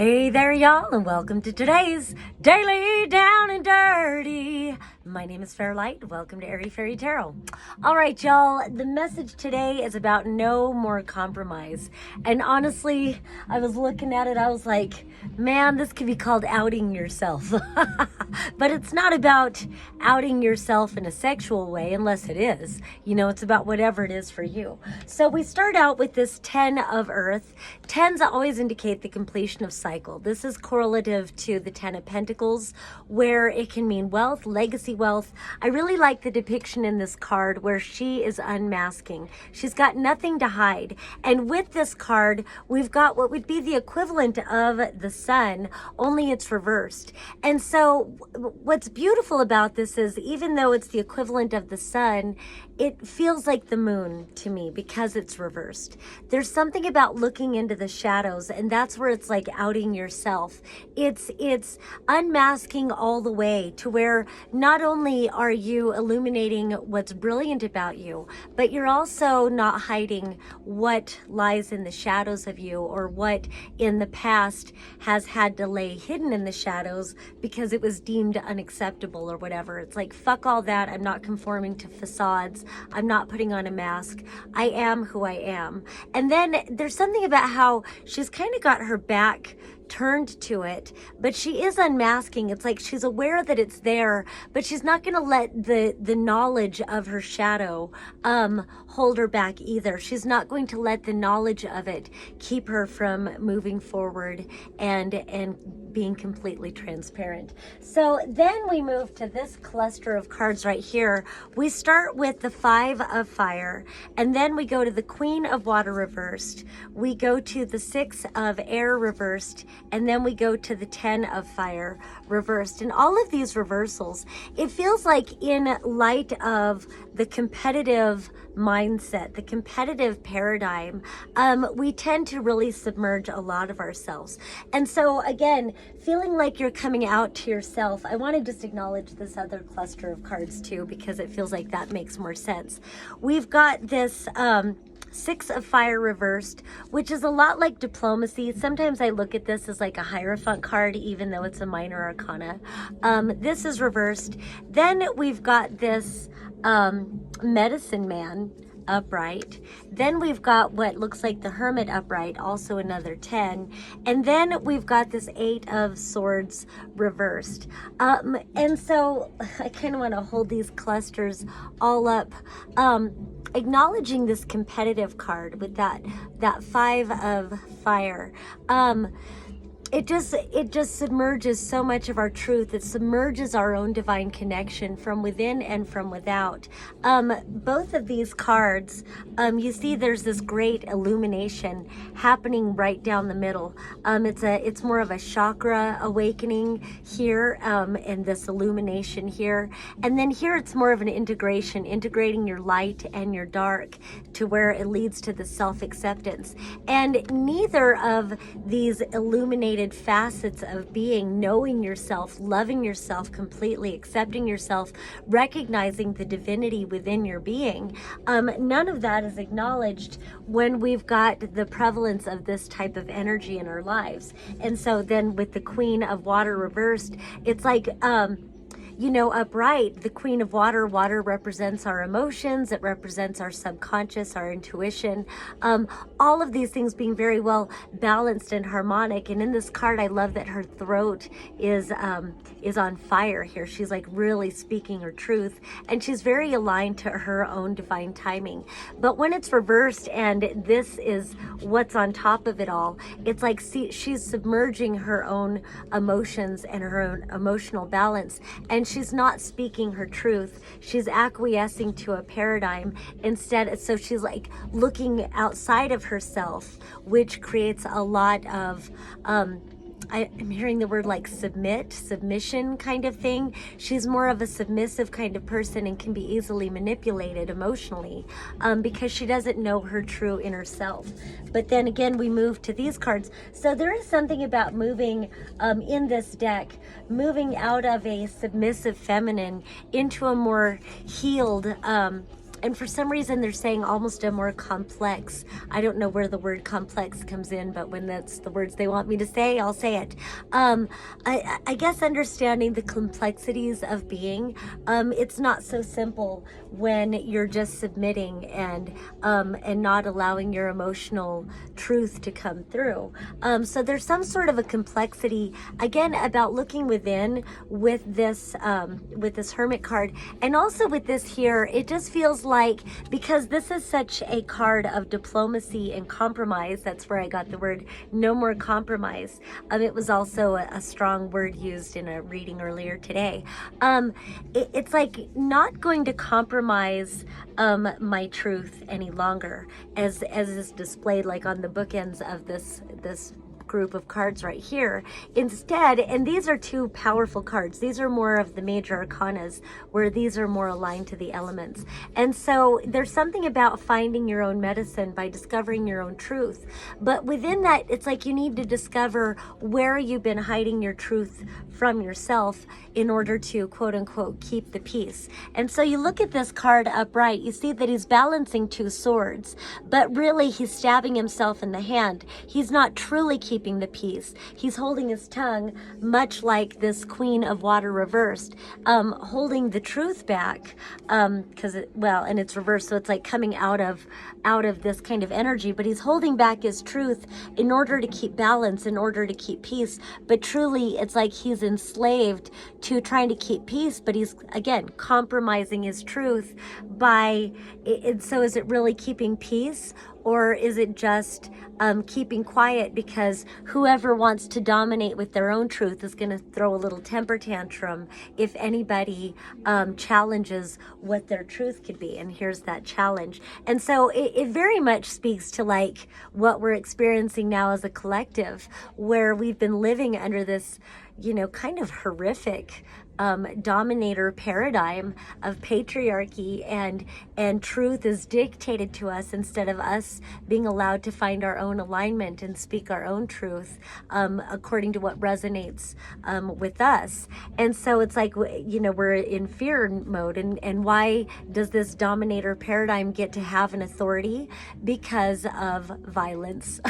Hey there, y'all, and welcome to today's Daily Down and Dirty. My name is Fairlight. Welcome to Airy Fairy Tarot. All right, y'all, the message today is about no more compromise. And honestly, I was looking at it, I was like, man, this could be called outing yourself. But it's not about outing yourself in a sexual way, unless it is. You know, it's about whatever it is for you. So we start out with this 10 of Earth. 10s always indicate the completion of cycle. This is correlative to the 10 of Pentacles, where it can mean wealth, legacy wealth. I really like the depiction in this card where she is unmasking. She's got nothing to hide. And with this card, we've got what would be the equivalent of the sun, only it's reversed. And so what's beautiful about this is, even though it's the equivalent of the sun, it feels like the moon to me because it's reversed. There's something about looking into the shadows, and that's where it's like outing yourself. It's unmasking all the way to where not only are you illuminating what's brilliant about you, but you're also not hiding what lies in the shadows of you, or what in the past has had to lay hidden in the shadows because it was deemed unacceptable or whatever. It's like, fuck all that. I'm not conforming to facades. I'm not putting on a mask. I am who I am. And then there's something about how she's kind of got her back turned to it, but she is unmasking. It's like she's aware that it's there, but she's not going to let the knowledge of her shadow hold her back either. She's not going to let the knowledge of it keep her from moving forward and being completely transparent. So then we move to this cluster of cards right here. We start with the 5 of Fire, and then we go to the Queen of Water reversed. We go to the 6 of Air reversed, and then we go to the 10 of Fire reversed. And all of these reversals, it feels like, in light of the competitive mindset, the competitive paradigm, we tend to really submerge a lot of ourselves. And so again, feeling like you're coming out to yourself, I want to just acknowledge this other cluster of cards too, because it feels like that makes more sense. We've got this 6 of Fire reversed, which is a lot like diplomacy. Sometimes I look at this as like a Hierophant card, even though it's a minor arcana. This is reversed. Then we've got this Medicine Man upright. Then we've got what looks like the Hermit upright, also another 10. And then we've got this 8 of Swords reversed. And so I kind of want to hold these clusters all up, acknowledging this competitive card with that 5 of Fire. It just submerges so much of our truth. It submerges our own divine connection from within and from without. Both of these cards, you see there's this great illumination happening right down the middle. It's more of a chakra awakening here, and this illumination here. And then here it's more of an integration, integrating your light and your dark to where it leads to the self-acceptance. And neither of these illuminated facets of being, knowing yourself, loving yourself completely, accepting yourself, recognizing the divinity within your being, none of that is acknowledged when we've got the prevalence of this type of energy in our lives. And so then with the Queen of Water reversed, it's like, you know, upright, the Queen of Water, water represents our emotions, it represents our subconscious, our intuition, all of these things being very well balanced and harmonic. And in this card, I love that her throat is on fire here. She's like really speaking her truth, and she's very aligned to her own divine timing. But when it's reversed and this is what's on top of it all, it's like, see, she's submerging her own emotions and her own emotional balance, and she's not speaking her truth. She's acquiescing to a paradigm instead. So she's like looking outside of herself, which creates a lot of I'm hearing the word like submission kind of thing. She's more of a submissive kind of person and can be easily manipulated emotionally, because she doesn't know her true inner self. But then again, we move to these cards. So there is something about moving in this deck, moving out of a submissive feminine into a more healed And for some reason, they're saying almost a more complex. I don't know where the word complex comes in, but when that's the words they want me to say, I'll say it. I guess understanding the complexities of being, it's not so simple when you're just submitting and not allowing your emotional truth to come through. So there's some sort of a complexity, again, about looking within with this Hermit card. And also with this here, it just feels like, because this is such a card of diplomacy and compromise, that's where I got the word no more compromise. It was also a strong word used in a reading earlier today. It's like not going to compromise my truth any longer, as is displayed like on the bookends of this group of cards right here. Instead, and these are two powerful cards, these are more of the major arcanas, where these are more aligned to the elements. And so there's something about finding your own medicine by discovering your own truth. But within that, it's like you need to discover where you've been hiding your truth from yourself in order to, quote unquote, keep the peace. And so you look at this card upright, you see that he's balancing two swords, but really he's stabbing himself in the hand. He's not truly keeping the peace. He's holding his tongue, much like this Queen of Water reversed, holding the truth back, because and it's reversed, so it's like coming out of this kind of energy, but he's holding back his truth in order to keep balance, in order to keep peace. But truly, it's like he's enslaved to trying to keep peace, but he's, again, compromising his truth by it. So is it really keeping peace, or is it just keeping quiet because whoever wants to dominate with their own truth is going to throw a little temper tantrum if anybody challenges what their truth could be? And here's that challenge. And so it very much speaks to like what we're experiencing now as a collective, where we've been living under this, kind of horrific dominator paradigm of patriarchy, and truth is dictated to us instead of us being allowed to find our own alignment and speak our own truth according to what resonates with us. And so it's like, we're in fear mode. And why does this dominator paradigm get to have an authority? Because of violence.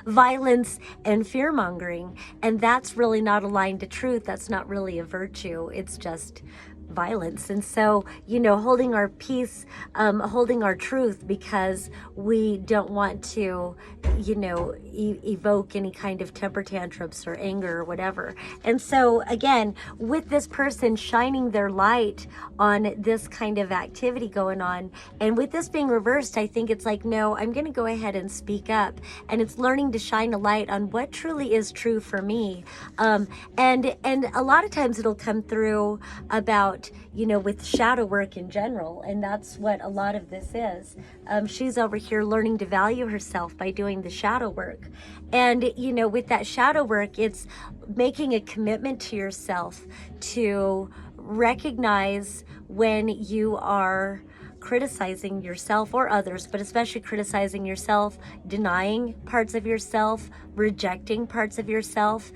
Violence and fear mongering, and that's really not aligned to truth. That's not really a virtue. It's just violence. And so, holding our peace, holding our truth, because we don't want to, evoke any kind of temper tantrums or anger or whatever. And so again, with this person shining their light on this kind of activity going on, and with this being reversed, I think it's like, no, I'm going to go ahead and speak up. And it's learning to shine a light on what truly is true for me. And a lot of times it'll come through about, with shadow work in general. And that's what a lot of this is. She's over here learning to value herself by doing the shadow work. And, with that shadow work, it's making a commitment to yourself to recognize when you are criticizing yourself or others, but especially criticizing yourself, denying parts of yourself, rejecting parts of yourself.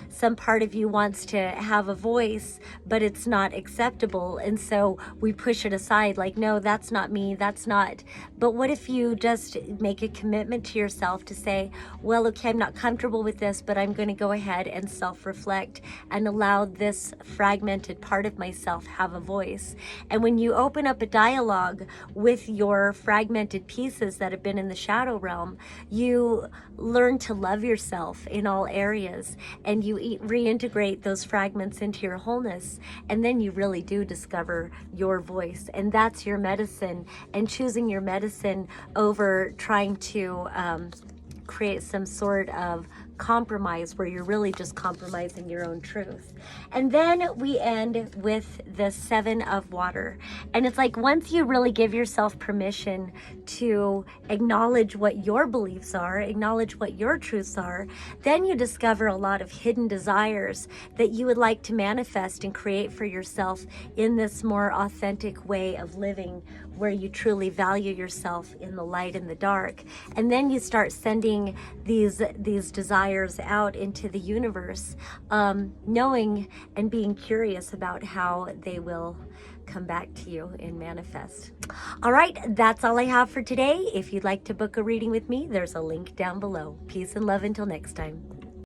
Some part of you wants to have a voice, but it's not acceptable. And so we push it aside like, no, that's not me, that's not. But what if you just make a commitment to yourself to say, well, okay, I'm not comfortable with this, but I'm going to go ahead and self-reflect and allow this fragmented part of myself have a voice. And when you open up a dialogue with your fragmented pieces that have been in the shadow realm, you learn to love yourself in all areas, and you reintegrate those fragments into your wholeness, and then you really do discover your voice. And that's your medicine, and choosing your medicine over trying to create some sort of compromise where you're really just compromising your own truth. And then we end with the Seven of Water. And it's like, once you really give yourself permission to acknowledge what your beliefs are, acknowledge what your truths are, then you discover a lot of hidden desires that you would like to manifest and create for yourself in this more authentic way of living, where you truly value yourself in the light and the dark. And then you start sending these desires out into the universe, knowing and being curious about how they will come back to you and manifest. All right, that's all I have for today. If you'd like to book a reading with me, there's a link down below. Peace and love until next time.